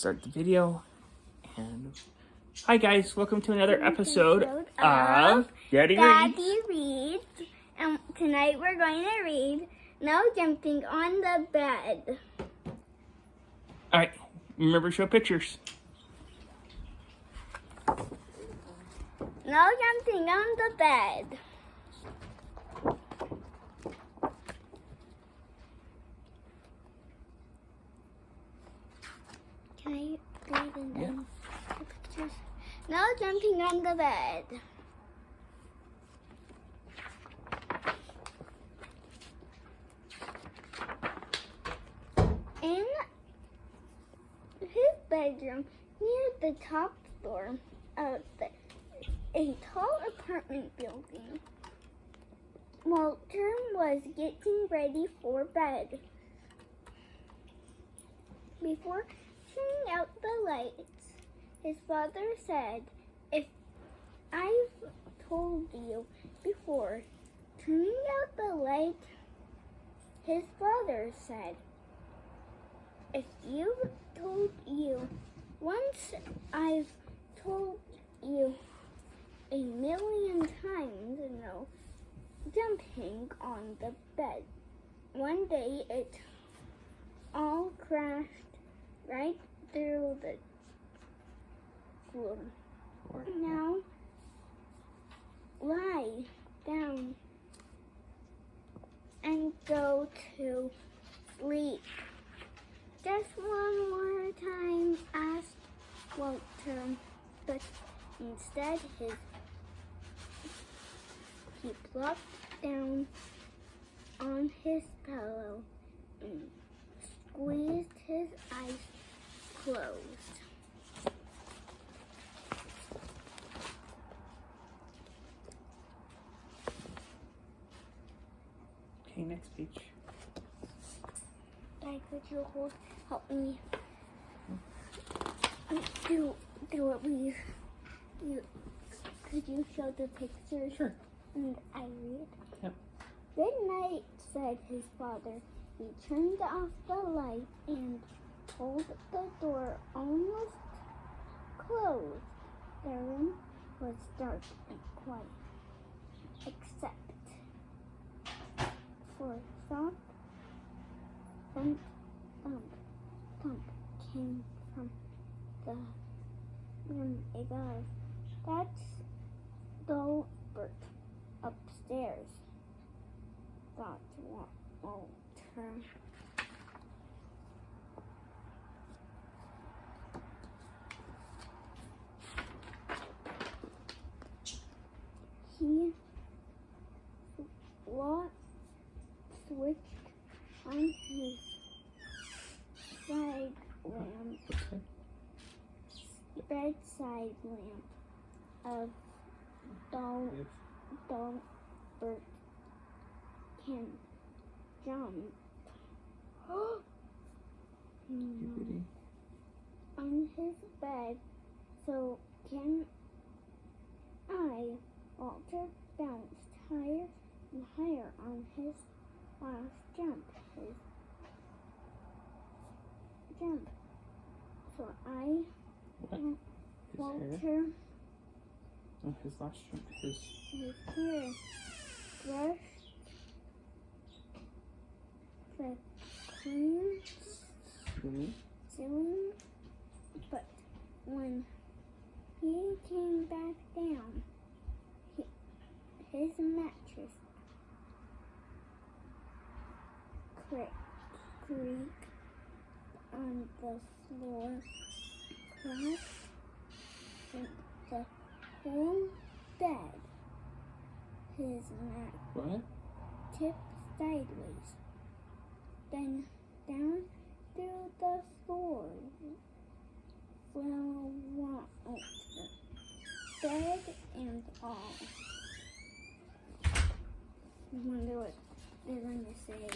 Start the video. And hi guys, welcome to another episode of Daddy Reads. And tonight we're going to read No Jumping on the Bed. Alright, remember to show pictures. No jumping on the bed. Can I read and then the pictures? No jumping on the bed. In his bedroom, near the top floor of a tall apartment building, Walter was getting ready for bed. Before turning out the lights, his father said, "If I've told you before, turning out the light," his father said, "If you've told you once, I've told you a million times, no jumping on the bed." One day it all crashed right through the floor. Now lie down and go to sleep. "Just one more time," asked Walter, but instead he plopped down on his pillow and squeezed his eyes closed. Okay, next page. Dad, could you help me do what we could you show the pictures? Sure. And I read. Yep. "Good night," said his father. He turned off the light and pulled the door almost closed. The room was dark and quiet, except for soft thump, thump, thump came from the room above. "That's Dolbert upstairs," thought Walter. He switched on his side lamp, bedside lamp of Dolbert can jump on his bed, so can I. Walter bounced higher and higher on his last jump. So I, Walter, Oh, his last jump. His hair brushed the clean ceiling, but when he came back down, his mattress creaked on the floor, crashed, and the whole bed, his mat tipped sideways, then down through the floor fell Walter, bed and all. I wonder what they're going to say.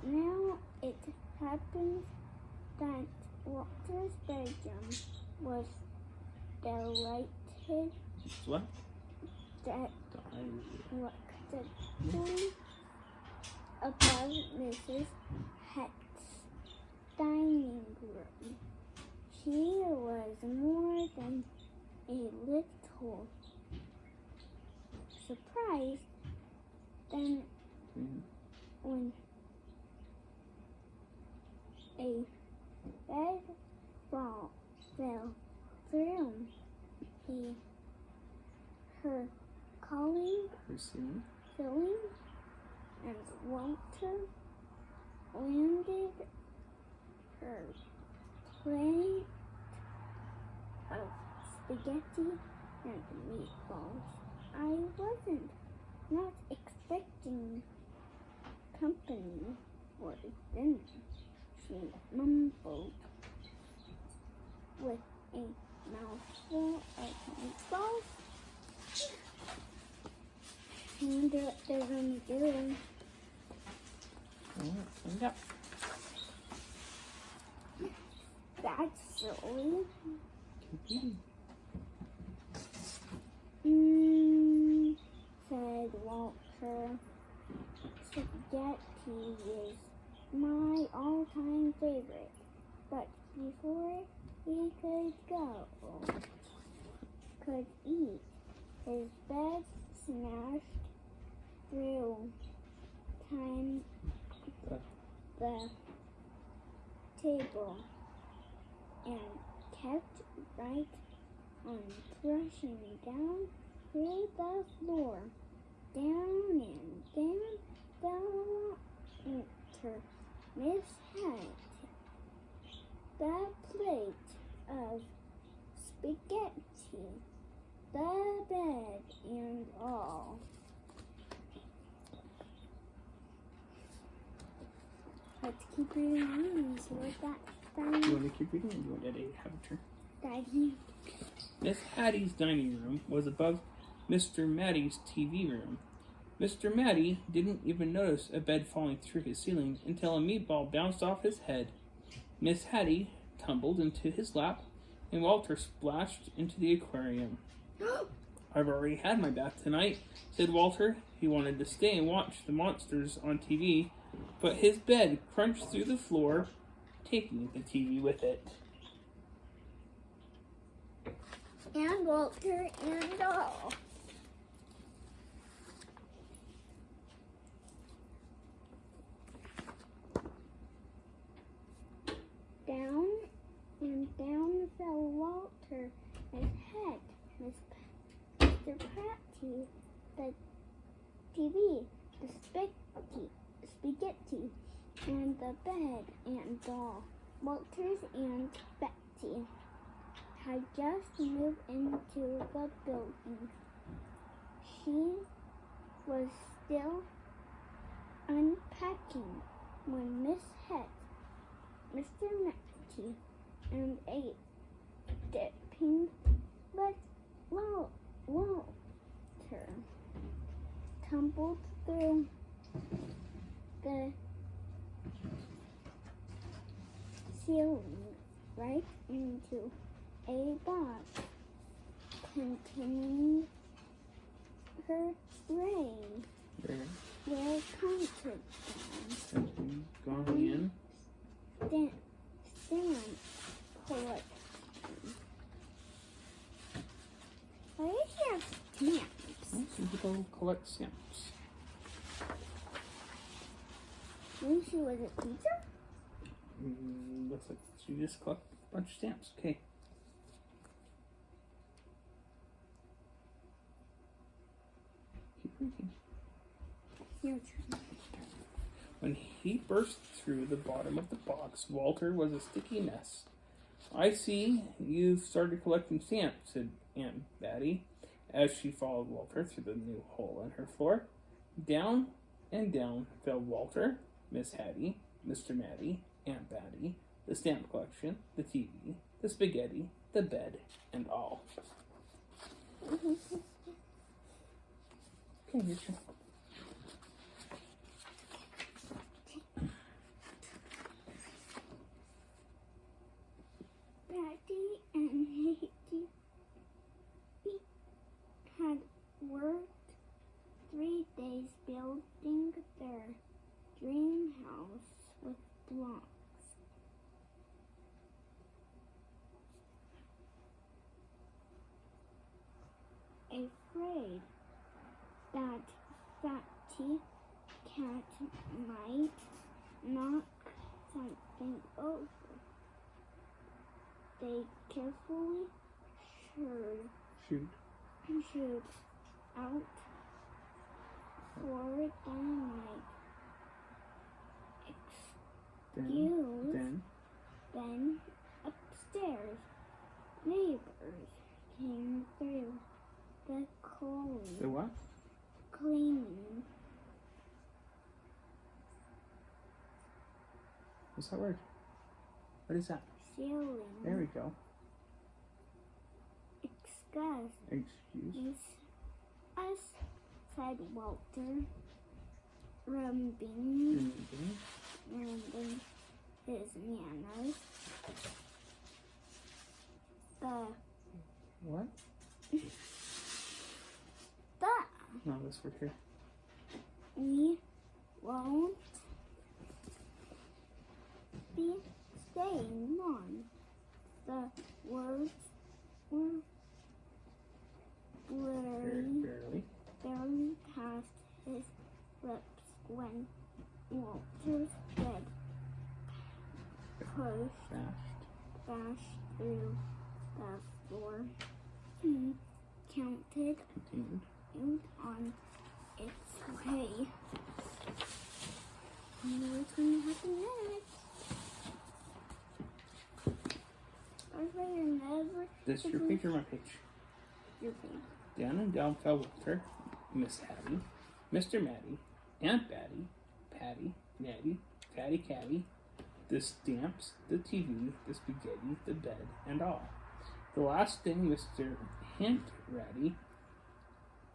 Now it happened that Walter's bedroom was delighted What? that looked at the door above Mrs. Hett's dining room. She was more than a little surprised than when a bed fell through. Her calling, filling, and Walter landed her plate of spaghetti and meatballs. I wasn't not expecting company for dinner, she mumbled with a mouthful of meatballs. I wonder what they're going to do. Find out. That's silly. Keep Said Walter. Spaghetti is my all-time favorite. But before he could eat, his bed smashed through the table and kept right on thrashing down through the floor, down and down fell Walter. Miss Hat, the plate of spaghetti, the bed and all. Let's keep reading on. So with that, You want to keep reading, or do you want Daddy to have a turn? Daddy. Miss Hattie's dining room was above Mr. Matty's TV room. Mr. Matty didn't even notice a bed falling through his ceiling until a meatball bounced off his head. Miss Hattie tumbled into his lap, and Walter splashed into the aquarium. I've already had my bath tonight, said Walter. He wanted to stay and watch the monsters on TV, but his bed crunched through the floor, taking the TV with it. And Walter and all. Down and down fell Walter, his head, Mr. Patty, the TV, the spaghetti, and the bed and doll. Walter's Aunt Betty had just moved into the building. She was still unpacking when Miss Het, Mr. Matty, and a dipping but Walter tumbled through the ceiling right into a box containing her ring. Where counted Gone in. Stamp collection. Why does she have stamps? Some people collect stamps. Maybe she was a teacher? Looks like she just collected a bunch of stamps. Okay. Keep reading. Your turn. When he burst through the bottom of the box, Walter was a sticky mess. I see you've started collecting stamps, said Aunt Betty, as she followed Walter through the new hole in her floor. Down and down fell Walter, Miss Hattie, Mr. Matty, Aunt Betty, the stamp collection, the TV, the spaghetti, the bed, and all. Okay, your turn. Betty and Haiti had worked 3 days building their dream house with blocks. Afraid that Fatty Cat might knock something over, they carefully shoot out for the night. Then upstairs, neighbors came through the The what? cleaning. What's that word? What is that? Ceiling. There we go. Excuse us, said Walter, rubbing his manners. What? No, this word here. We won't be staying long. The words were barely past his lips when Walter's bed bashed through the floor. He continued on its way. I know what's going to happen next. This is your page or my page? Your page. Down and down fell Walter, Miss Hattie, Mr. Matty, Aunt Batty, Patty, Natty, Fatty Catty, the stamps, the TV, the spaghetti, the bed, and all. The last thing Mr. Hint Ratty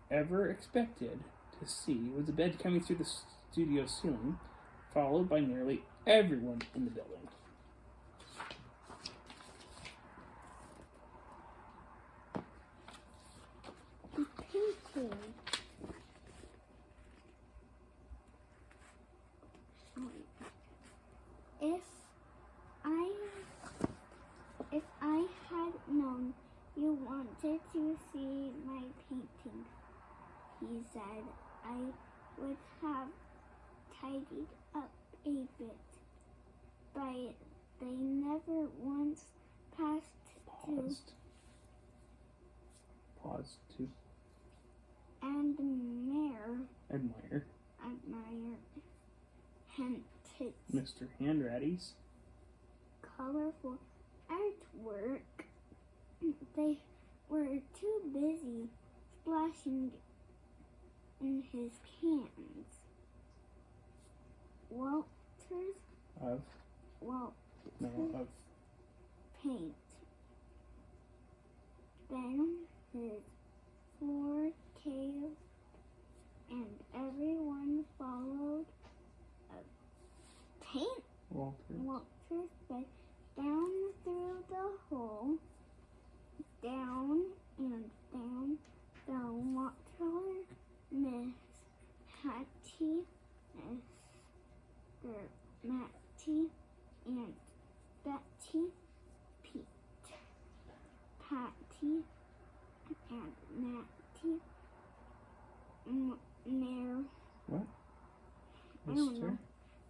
ever expected to see was a bed coming through the studio ceiling, followed by nearly everyone in the building. If I had known you wanted to see my painting, he said, I would have tidied up a bit, but they never once paused to admire Hent's Mr. Handratty's colorful artwork. They were too busy splashing in his cans. Walter's paint. Then his floor caved and everyone followed Walter's bed down through the hole, down and down the water. Miss Hattie, Mr. Matty, and Betty, Pete, Patty, and Matty, What? I don't know.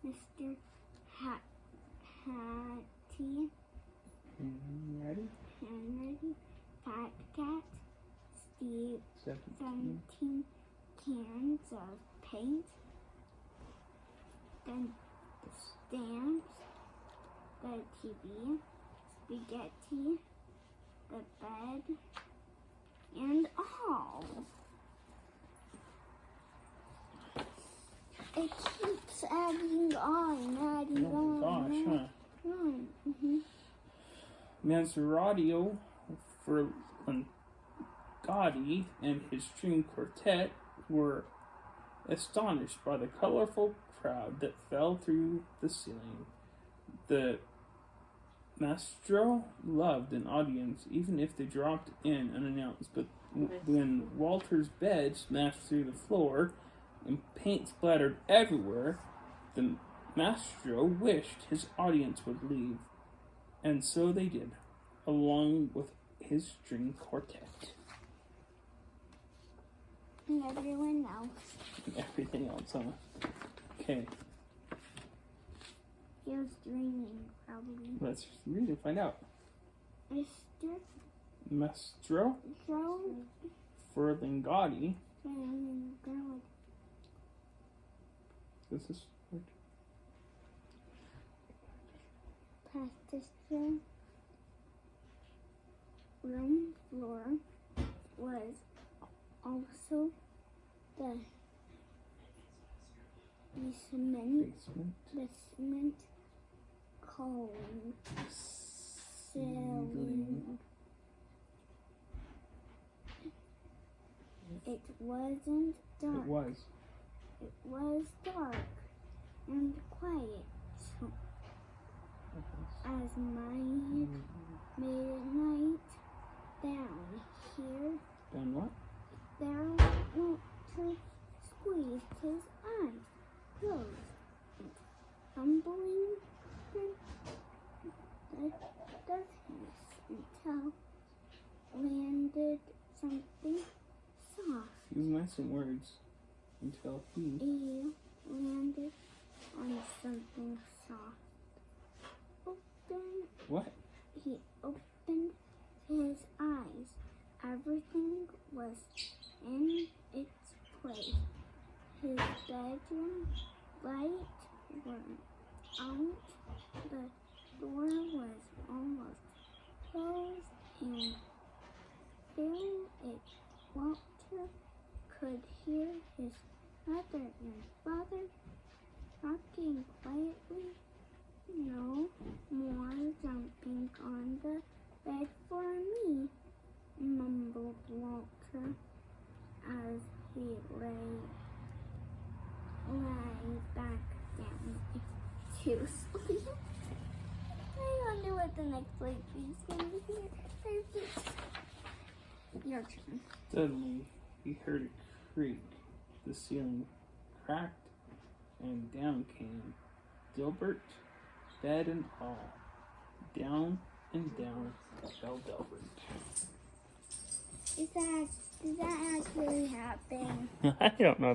Mr. Hattie, Henry, Fat Cat, Steve, 17 cans of paint, then the stamps, the TV, spaghetti, the bed, and all. It keeps adding on. Oh my gosh, Maserati for Gotti and his string quartet were astonished by the colorful crowd that fell through the ceiling. The maestro loved an audience even if they dropped in unannounced, but when Walter's bed smashed through the floor, and paint splattered everywhere, the maestro wished his audience would leave. And so they did, along with his string quartet. And everyone else. And everything else, huh? Okay, He was dreaming, probably. let's read and find out. Mr. Maestro Joe Ferlinghetti. Ferlinghetti. This is word. Pastor room floor was also the basement column ceiling. It wasn't dark. It was dark and quiet. As midnight down here, Done what? there went to squeeze his eyes closed and tumbling through the darkness until landed something soft. He was nice in words until He landed on something soft. What? He opened his eyes. Everything was in its place. His bedroom light went out. The door was almost closed, and through it, Walter could hear his mother and father talking quietly. No more jumping on the bed for me, mumbled Walter as he lay back down to sleep. I wonder what the next page is going to be. Your turn. Suddenly, he heard a creak. The ceiling cracked, and down came Dilbert, bed and all. Down and down fell Dilbert. Did that actually happen? I don't know.